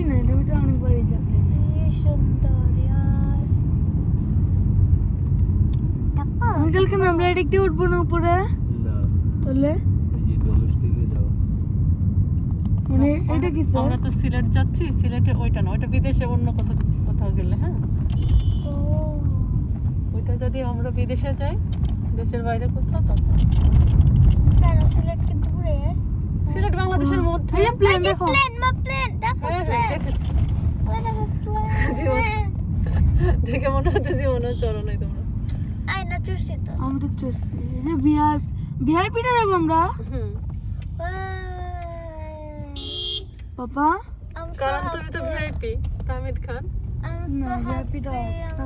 বেশি না, তুমি তো অনেকবারই যাবে। কি সুন্দর यार আঙ্কেল কেন আমরা এদিক দিয়ে উঠবো না উপরে? না তাহলে এই যে ডোমেস্টিকে যাও। মানে এটা কি স্যার? আমরা তো সিলেট যাচ্ছি, সিলেটে ওইটা না, ওইটা বিদেশে অন্য কোথাও গেলে। হ্যাঁ, ও ওইটা যদি আমরা বিদেশে যাই, দেশের বাইরে কোথাও, তখন কেন সিলেট কি দূরে? সিলেট বাংলাদেশের মধ্যে। এই প্লেন দেখো। প্লেন দেখো হ্যাঁ, প্লেন দেখেছি। প্লেন দেখে মনে হচ্ছে জীবনে চরো নাই তোমরা। আয়না চুষছি তো আমরা চলছি এই যে ভিআইপিটা যাবো আমরা। পাপা কারণ তুমি তো ভিআইপি, তাহমিদ খান। না ভিআইপিটা